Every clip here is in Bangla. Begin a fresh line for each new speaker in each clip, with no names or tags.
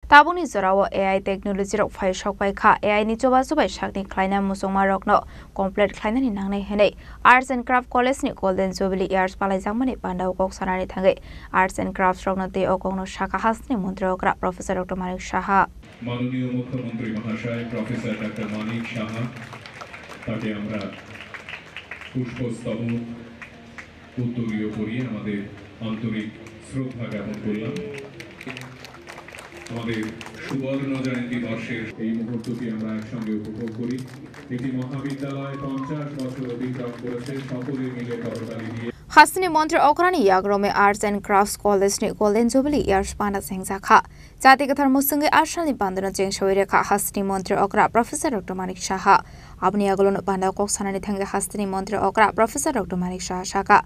Tabuni Zorawa AI technology rok phai shokpai kha AI ni choba chobai shakni khlaina musongma rokno complete khlaina ni nangnai hene Arts and Craft College ni Golden Jubilee Years palai jangmani pandau kok sanani thangai Arts and Crafts rokno te okongno shaka hasni mantri okra Professor Dr. Manik Saha
মাননীয় মুখ্যমন্ত্রী মহাশয় প্রফেসর ডক্টর মানিক সাহা তাকে আমরা পুষ্পস্তবক উত্তরীয় করিয়ে আমাদের আন্তরিক শ্রদ্ধা জ্ঞাপন করলাম আমাদের সুবর্ণ জয়ন্তী বর্ষের এই মুহূর্তটি আমরা একসঙ্গে উপভোগ করি এটি মহাবিদ্যালয় 50 বছর অতিক্রম করেছে সকলে মিলে করতালি দিয়ে
Hasni Montri Okrani Yagrome Arts and Crafts College ni Golden Jubilee Years Panda Sengza Kha Jati Kathar Musungi Ashali Bandana Jeng Shoire Kha Hasni Montri Okra Professor Dr. Manik Saha Abni Agolon Panda Kok Sanani Thanga Hasni Montri Okra Professor Dr. Manik Saha Shaka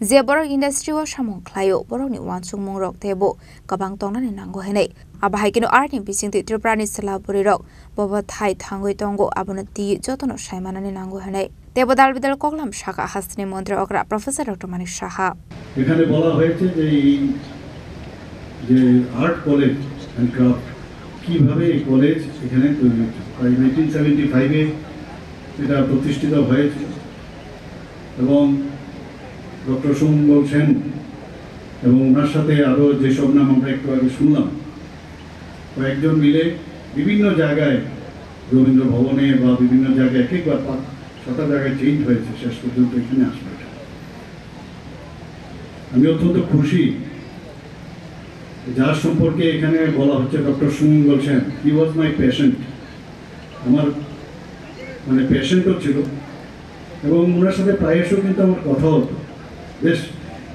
Zeborok Industry wa Shamong Klayo Borok ni Wansung Mong Rok Tebo Kabang Tongna ni Nango Hene Abahikino Art in Pising the Triprani Salaburi Rok Boba Thai Tango Tongo Abonati Jotono Shaimana ni Nango Hene Tebodal Vidal Koklam Shaka Hasni Montri Okra Professor Dr. Manik Saha
এখানে বলা হয়েছে যে আর্ট কলেজ এন্ড ক্রাফট কিভাবে এই কলেজ এখানে তৈরি হয়েছে প্রায় 1975 এ এটা প্রতিষ্ঠিত হয়েছে এবং ডক্টর সুমঙ্গল সেন এবং ওনার সাথে আরো যেসব নাম আমরা একটু আগে শুনলাম কয়েকজন মিলে বিভিন্ন জায়গায় রবীন্দ্র ভবনে বা বিভিন্ন জায়গায় একবার 6টা জায়গায় চেঞ্জ হয়েছে শেষ পর্যন্ত এখানে আসবে আমি অত্যন্ত খুশি যার সম্পর্কে এখানে বলা হচ্ছে ডক্টর সুমঙ্গল সেন হি ওয়াজ মাই পেশেন্ট আমার মানে পেশেন্টও ছিল এবং ওনার সাথে প্রায়শই কিন্তু আমার কথা হতো বেশ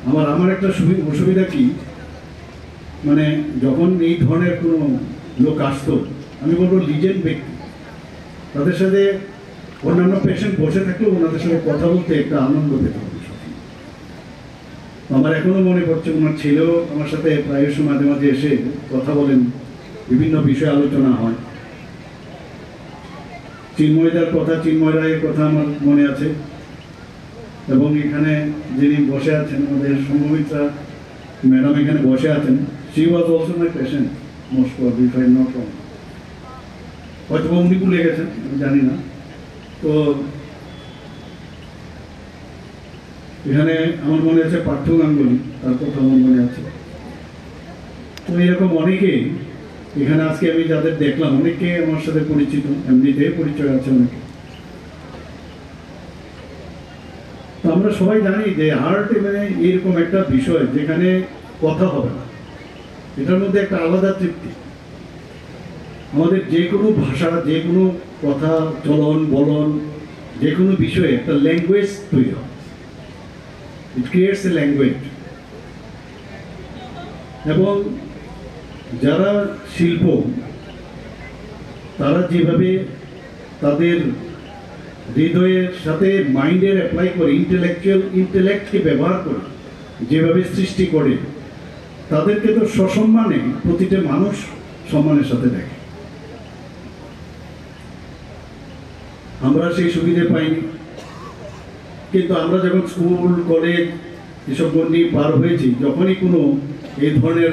আমার একটা অসুবিধা কি মানে যখন এই ধরনের কোনো লোক আসতো আমি বলবো লিজেন্ড ব্যক্তি তাদের সাথে অন্যান্য পেশেন্ট বসে থাকলেও ওনাদের সাথে কথা বলতে একটা আনন্দ পেতাম আমার এখনো মনে পড়ছে ওনার ছেলেও আমার সাথে প্রায়শই মাঝে মাঝে এসে কথা বলেন বিভিন্ন বিষয়ে আলোচনা হয় চিন্ময়দার কথা চিন্ময় রায়ের কথা আমার মনে আছে এবং এখানে যিনি বসে আছেন আমাদের সঙ্গমিত্রা ম্যাডাম এখানে বসে আছেন she was also my patient most probably if I am not wrong হয়তো উনি ভুলে গেছেন আমি জানি না তো এখানে আমার মনে আছে পার্থ গাঙ্গুলি তার কথা আমার মনে আছে তো এরকম অনেকেই এখানে আজকে আমি যাদের দেখলাম অনেকে আমার সাথে পরিচিত এমনিতে পরিচয় আছে অনেকে তো আমরা সবাই জানি যে আর্ট মানে এরকম একটা বিষয় যেখানে কথা হবে না এটার মধ্যে একটা আলাদা তৃপ্তি আমাদের যে কোনো ভাষা যে কোনো কথা চলন বলন যে কোনো বিষয়ে একটা ল্যাঙ্গুয়েজ তৈরি হয় It creates a language. এবং যারা শিল্প তারা যেভাবে তাদের হৃদয়ের সাথে মাইন্ডের অ্যাপ্লাই করে ইন্টেলেক্টকে ব্যবহার করে যেভাবে সৃষ্টি করে তাদেরকে তো সসম্মানে প্রতিটা মানুষ সম্মানের সাথে দেখে আমরা সেই সুবিধা পাইনি কিন্তু আমরা যখন স্কুল কলেজ এসব গণ্ডি পার হয়েছি যখনই কোনো এই ধরনের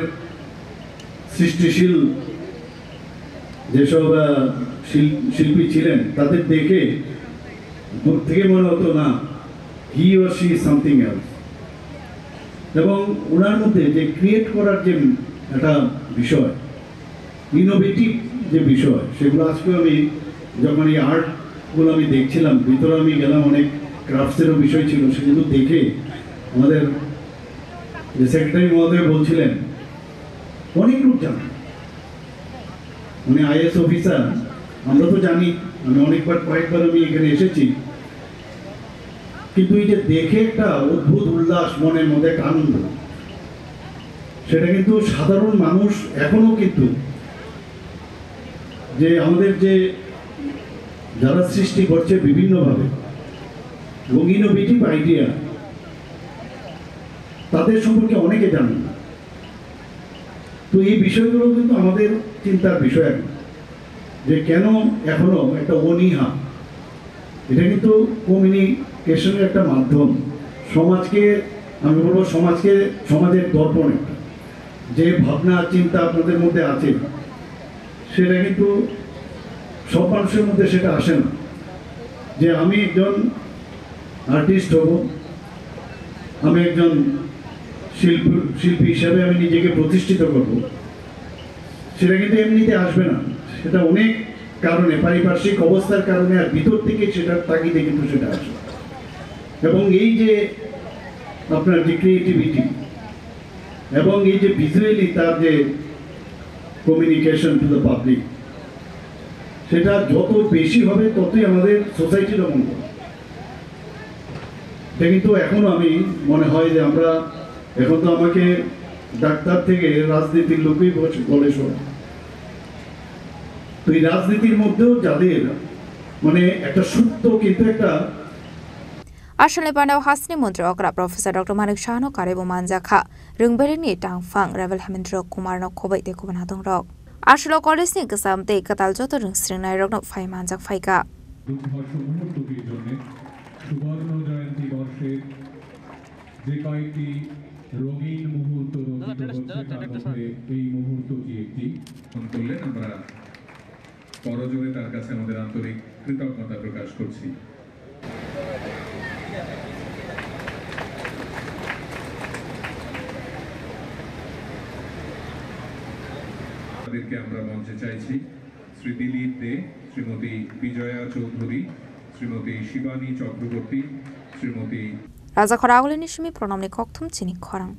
সৃষ্টিশীল যেসব শিল্পী ছিলেন তাদের দেখে দূর থেকে মনে হতো না he or she something else এবং ওনার মধ্যে যে ক্রিয়েট করার যে একটা বিষয় ইনোভেটিভ যে বিষয় সেগুলো আজকে আমি যখন এই আর্টগুলো আমি দেখছিলাম ভিতরে আমি গেলাম অনেক ক্রাফটসেরও বিষয় ছিল সেগুলো দেখে আমাদের যে সেক্রেটারি মহোদয় বলছিলেন অনেক লোক জানেন উনি আইএস অফিসার আমরা তো জানি আমি কয়েকবার আমি এখানে এসেছি কিন্তু এই যে দেখে একটা অদ্ভুত উল্লাস মনের মধ্যে একটা আনন্দ সেটা কিন্তু সাধারণ মানুষ এখনো কিন্তু যে আমাদের যে যারা সৃষ্টি করছে বিভিন্নভাবে এবং ইনোভেটিভ আইডিয়া তাদের সম্পর্কে অনেকে জানেন না তো এই বিষয়গুলো কিন্তু আমাদের চিন্তার বিষয় এখন যে কেন এখনো একটা অনীহা এটা কিন্তু কমিউনিকেশনের একটা মাধ্যম সমাজকে আমি বলবো সমাজের দর্পণ একটা যে ভাবনা চিন্তা আপনাদের মধ্যে আছে সেটা কিন্তু সব মানুষের মধ্যে সেটা আসে না, যে আমি একজন আর্টিস্ট হব, আমি একজন শিল্পী হিসাবে আমি নিজেকে প্রতিষ্ঠিত করব, সেটা কিন্তু এমনিতে আসবে না। সেটা অনেক কারণে, পারিপার্শ্বিক অবস্থার কারণে আর ভিতর থেকে সেটার তাগিদে কিন্তু সেটা আসে। এবং এই যে আপনার যে ক্রিয়েটিভিটি এবং এই যে ভিজুয়ালি তার যে কমিউনিকেশন টু দ্য পাবলিক, সেটা যত বেশি হবে ততই আমাদের সোসাইটিরও মঙ্গল। এটা কিন্তু এখনো আমি মনে হয় যে আমরা এখন তো আমাকে ডাক্তার থেকে রাজনীতির লোকই বলে শোনা, তো এই রাজনীতির মধ্যেও যাদের মানে একটা সুপ্ত কিন্তু একটা
Asal Pandau Hasni Mantri Okra Profesor Dr. Manik Shahno Karibu Manjaka Rungberini Tang Fang Revel Hamindro Kumar no Kobai de Kubanatong Rock. Asal College ni kesam te katal joto rung string nai rok no fai manjak faika.
সুবর্ণ জয়ন্তী বর্ষের যে কয়েকটি রঙিন মুহূর্ত রচিত হচ্ছে তার মধ্যে এই মুহূর্তটি একটি করলেন। আমরা করজোড়ে তার কাছে আমাদের আন্তরিক কৃতজ্ঞতা প্রকাশ করছি। তাদেরকে আমরা মঞ্চে চাইছি শ্রী দিলীপ দে, Shrimati Bijoya Chowdhury, Shrimati Shivani Chakraborty, Shrimati
Raja Khoragulini Shimi Pronamni Koktum Chini Khorang.